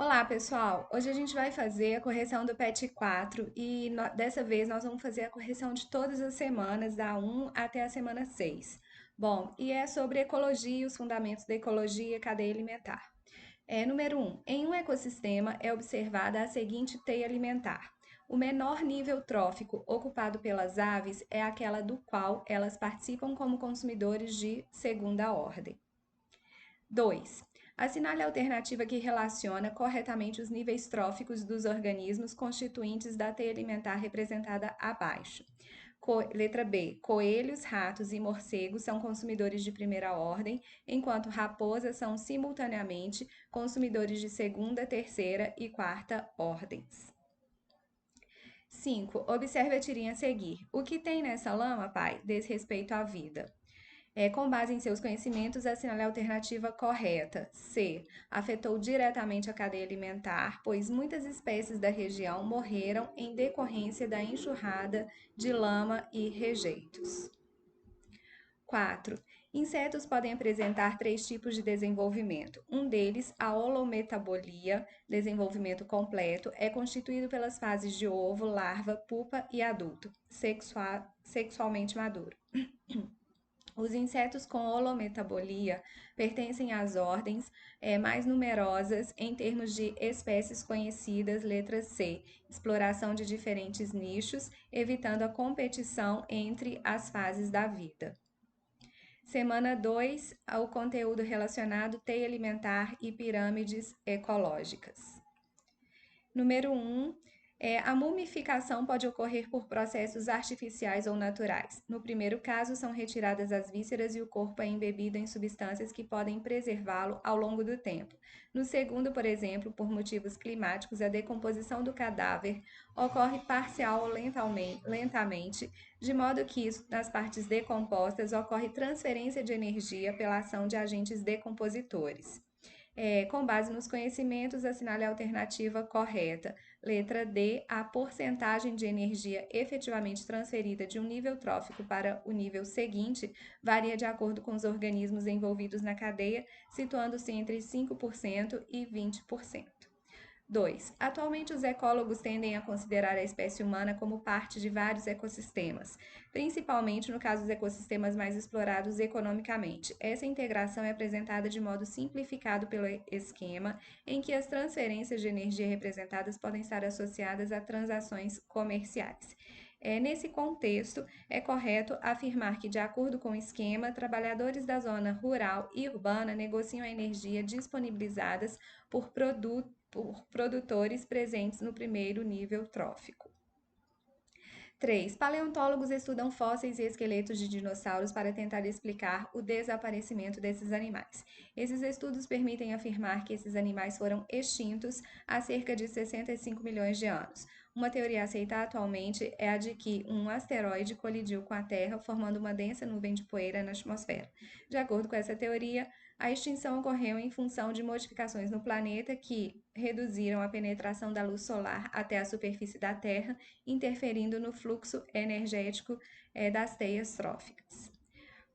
Olá, pessoal! Hoje a gente vai fazer a correção do PET 4 e dessa vez nós vamos fazer a correção de todas as semanas, da 1 até a semana 6. Bom, e é sobre ecologia e os fundamentos da ecologia e cadeia alimentar. Número 1. Em um ecossistema é observada a seguinte teia alimentar. O menor nível trófico ocupado pelas aves é aquela do qual elas participam como consumidores de segunda ordem. 2. Assinale a alternativa que relaciona corretamente os níveis tróficos dos organismos constituintes da teia alimentar representada abaixo. Letra B. Coelhos, ratos e morcegos são consumidores de primeira ordem, enquanto raposas são simultaneamente consumidores de segunda, terceira e quarta ordens. 5. Observe a tirinha a seguir. O que tem nessa lama, pai? Diz respeito à vida. Com base em seus conhecimentos, assinale a alternativa correta. C. Afetou diretamente a cadeia alimentar, pois muitas espécies da região morreram em decorrência da enxurrada de lama e rejeitos. 4. Insetos podem apresentar três tipos de desenvolvimento. Um deles, a holometabolia, desenvolvimento completo, é constituído pelas fases de ovo, larva, pupa e adulto, sexualmente maduro. Os insetos com holometabolia pertencem às ordens mais numerosas em termos de espécies conhecidas, letra C, exploração de diferentes nichos, evitando a competição entre as fases da vida. Semana 2, o conteúdo relacionado teia alimentar e pirâmides ecológicas. Número 1, a mumificação pode ocorrer por processos artificiais ou naturais. No primeiro caso, são retiradas as vísceras e o corpo é embebido em substâncias que podem preservá-lo ao longo do tempo. No segundo, por exemplo, por motivos climáticos, a decomposição do cadáver ocorre parcial ou lentamente, de modo que nas partes decompostas ocorre transferência de energia pela ação de agentes decompositores. Com base nos conhecimentos, assinale a alternativa correta. Letra D, a porcentagem de energia efetivamente transferida de um nível trófico para o nível seguinte varia de acordo com os organismos envolvidos na cadeia, situando-se entre 5% e 20%. 2. Atualmente, os ecólogos tendem a considerar a espécie humana como parte de vários ecossistemas, principalmente no caso dos ecossistemas mais explorados economicamente. Essa integração é apresentada de modo simplificado pelo esquema em que as transferências de energia representadas podem estar associadas a transações comerciais. Nesse contexto, é correto afirmar que, de acordo com o esquema, trabalhadores da zona rural e urbana negociam a energia disponibilizadas por produtores presentes no primeiro nível trófico. 3. Paleontólogos estudam fósseis e esqueletos de dinossauros para tentar explicar o desaparecimento desses animais. Esses estudos permitem afirmar que esses animais foram extintos há cerca de 65 milhões de anos. Uma teoria aceita atualmente é a de que um asteroide colidiu com a Terra, formando uma densa nuvem de poeira na atmosfera. De acordo com essa teoria, a extinção ocorreu em função de modificações no planeta que reduziram a penetração da luz solar até a superfície da Terra, interferindo no fluxo energético das teias tróficas.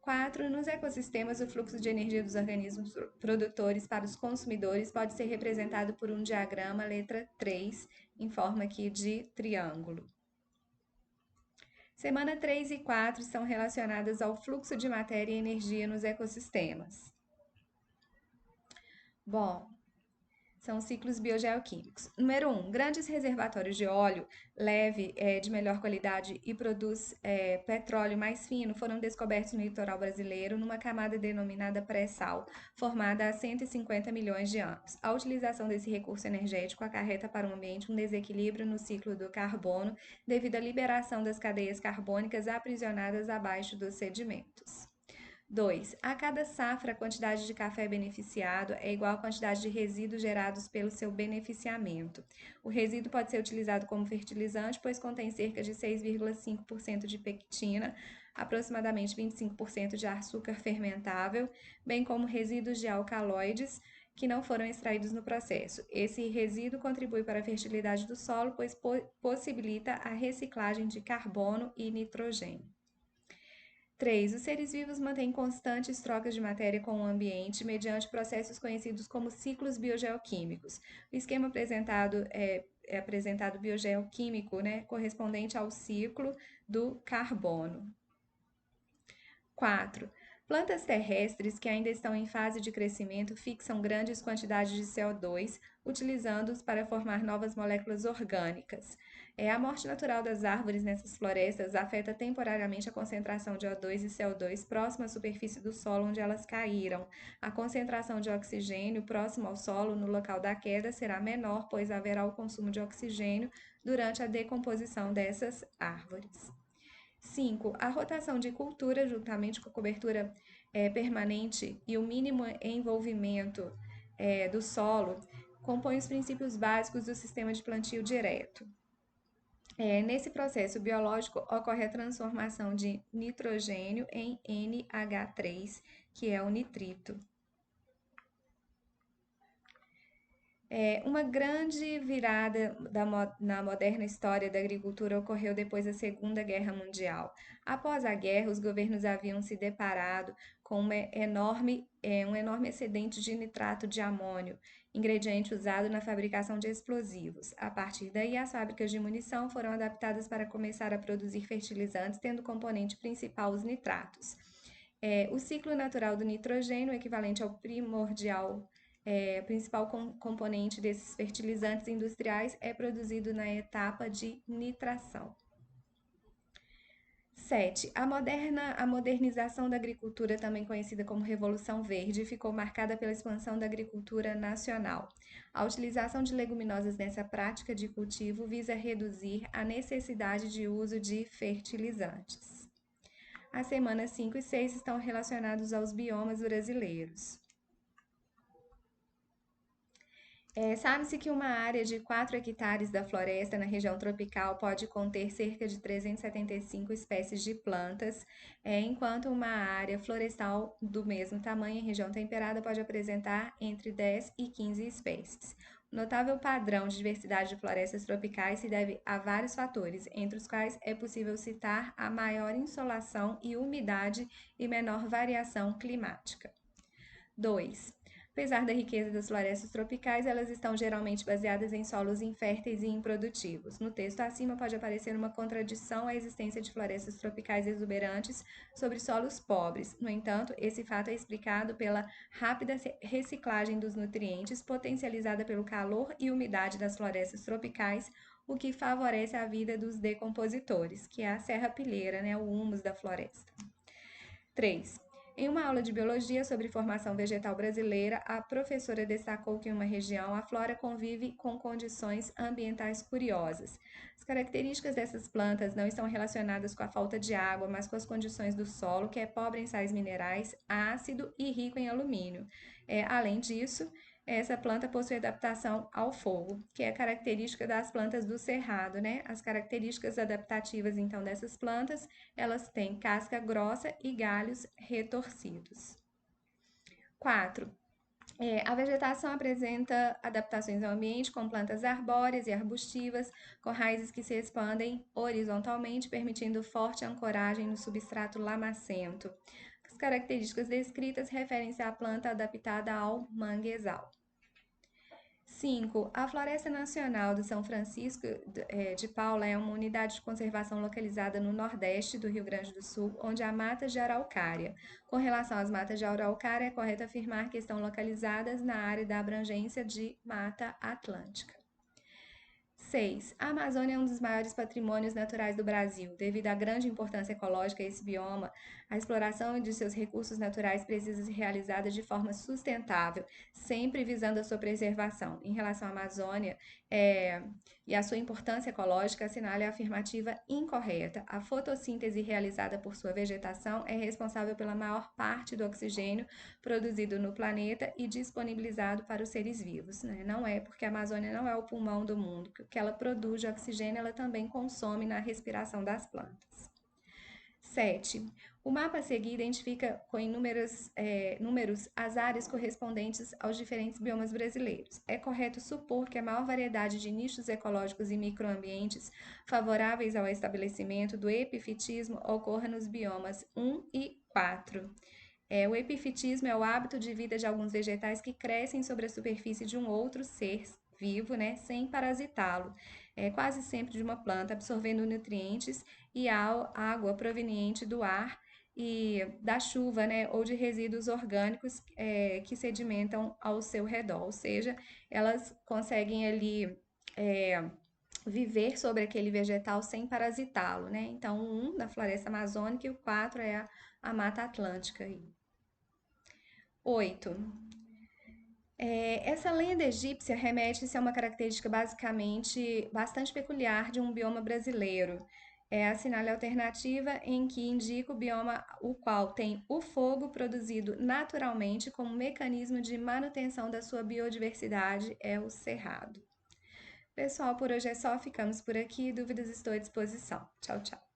4. Nos ecossistemas, o fluxo de energia dos organismos produtores para os consumidores pode ser representado por um diagrama, letra 3, em forma aqui de triângulo. Semana 3 e 4 são relacionadas ao fluxo de matéria e energia nos ecossistemas. Bom, são ciclos biogeoquímicos. Número 1. Grandes reservatórios de óleo leve de melhor qualidade e produz petróleo mais fino foram descobertos no litoral brasileiro numa camada denominada pré-sal, formada há 150 milhões de anos. A utilização desse recurso energético acarreta para o ambiente um desequilíbrio no ciclo do carbono devido à liberação das cadeias carbônicas aprisionadas abaixo dos sedimentos. 2. A cada safra, a quantidade de café beneficiado é igual à quantidade de resíduos gerados pelo seu beneficiamento. O resíduo pode ser utilizado como fertilizante, pois contém cerca de 6,5% de pectina, aproximadamente 25% de açúcar fermentável, bem como resíduos de alcaloides que não foram extraídos no processo. Esse resíduo contribui para a fertilidade do solo, pois possibilita a reciclagem de carbono e nitrogênio. 3. Os seres vivos mantêm constantes trocas de matéria com o ambiente mediante processos conhecidos como ciclos biogeoquímicos. O esquema apresentado é apresentado biogeoquímico, né, correspondente ao ciclo do carbono. 4. Plantas terrestres que ainda estão em fase de crescimento fixam grandes quantidades de CO2, utilizando-os para formar novas moléculas orgânicas. A morte natural das árvores nessas florestas afeta temporariamente a concentração de O2 e CO2 próxima à superfície do solo onde elas caíram. A concentração de oxigênio próximo ao solo no local da queda será menor, pois haverá o consumo de oxigênio durante a decomposição dessas árvores. 5. A rotação de cultura, juntamente com a cobertura permanente e o mínimo envolvimento do solo, compõe os princípios básicos do sistema de plantio direto. Nesse processo biológico ocorre a transformação de nitrogênio em NH3, que é o nitrito. Uma grande virada na moderna história da agricultura ocorreu depois da Segunda Guerra Mundial. Após a guerra, os governos haviam se deparado com um enorme excedente de nitrato de amônio, ingrediente usado na fabricação de explosivos. A partir daí, as fábricas de munição foram adaptadas para começar a produzir fertilizantes, tendo componente principal os nitratos. O ciclo natural do nitrogênio, equivalente ao primordial o principal componente desses fertilizantes industriais é produzido na etapa de nitração. 7. A modernização da agricultura, também conhecida como Revolução Verde, ficou marcada pela expansão da agricultura nacional. A utilização de leguminosas nessa prática de cultivo visa reduzir a necessidade de uso de fertilizantes. As semanas 5 e 6 estão relacionadas aos biomas brasileiros. Sabe-se que uma área de 4 hectares da floresta na região tropical pode conter cerca de 375 espécies de plantas, enquanto uma área florestal do mesmo tamanho em região temperada pode apresentar entre 10 e 15 espécies. O notável padrão de diversidade de florestas tropicais se deve a vários fatores, entre os quais é possível citar a maior insolação e umidade e menor variação climática. 2. Apesar da riqueza das florestas tropicais, elas estão geralmente baseadas em solos inférteis e improdutivos. No texto acima pode aparecer uma contradição à existência de florestas tropicais exuberantes sobre solos pobres. No entanto, esse fato é explicado pela rápida reciclagem dos nutrientes, potencializada pelo calor e umidade das florestas tropicais, o que favorece a vida dos decompositores, que é a serrapilheira, né, o humus da floresta. 3. Em uma aula de biologia sobre formação vegetal brasileira, a professora destacou que em uma região a flora convive com condições ambientais curiosas. As características dessas plantas não estão relacionadas com a falta de água, mas com as condições do solo, que é pobre em sais minerais, ácido e rico em alumínio. Além disso, essa planta possui adaptação ao fogo, que é característica das plantas do cerrado, né? As características adaptativas, então, dessas plantas, elas têm casca grossa e galhos retorcidos. 4. A vegetação apresenta adaptações ao ambiente com plantas arbóreas e arbustivas, com raízes que se expandem horizontalmente, permitindo forte ancoragem no substrato lamacento. As características descritas referem-se à planta adaptada ao manguezal. 5. A Floresta Nacional do São Francisco de Paula é uma unidade de conservação localizada no nordeste do Rio Grande do Sul, onde há matas de araucária. Com relação às matas de araucária, é correto afirmar que estão localizadas na área da abrangência de Mata Atlântica. 6. A Amazônia é um dos maiores patrimônios naturais do Brasil. Devido à grande importância ecológica a esse bioma, a exploração de seus recursos naturais precisa ser realizada de forma sustentável, sempre visando a sua preservação. Em relação à Amazônia e à sua importância ecológica, assinale a afirmativa incorreta. A fotossíntese realizada por sua vegetação é responsável pela maior parte do oxigênio produzido no planeta e disponibilizado para os seres vivos, né? Não é porque a Amazônia não é o pulmão do mundo, que ela produz de oxigênio, ela também consome na respiração das plantas. 7. O mapa a seguir identifica com números as áreas correspondentes aos diferentes biomas brasileiros. É correto supor que a maior variedade de nichos ecológicos e microambientes favoráveis ao estabelecimento do epifitismo ocorra nos biomas 1 e 4. O epifitismo é o hábito de vida de alguns vegetais que crescem sobre a superfície de um outro ser vivo, né, sem parasitá-lo, quase sempre de uma planta, absorvendo nutrientes e água proveniente do ar e da chuva, né, ou de resíduos orgânicos que sedimentam ao seu redor, ou seja, elas conseguem ali viver sobre aquele vegetal sem parasitá-lo, né? Então, o 1 na floresta amazônica e o 4 é a Mata Atlântica. 8. Essa lenda egípcia remete-se a uma característica basicamente bastante peculiar de um bioma brasileiro. É a sinale alternativa em que indica o bioma o qual tem o fogo produzido naturalmente como mecanismo de manutenção da sua biodiversidade, é o cerrado. Pessoal, por hoje é só, ficamos por aqui. Dúvidas estou à disposição. Tchau, tchau.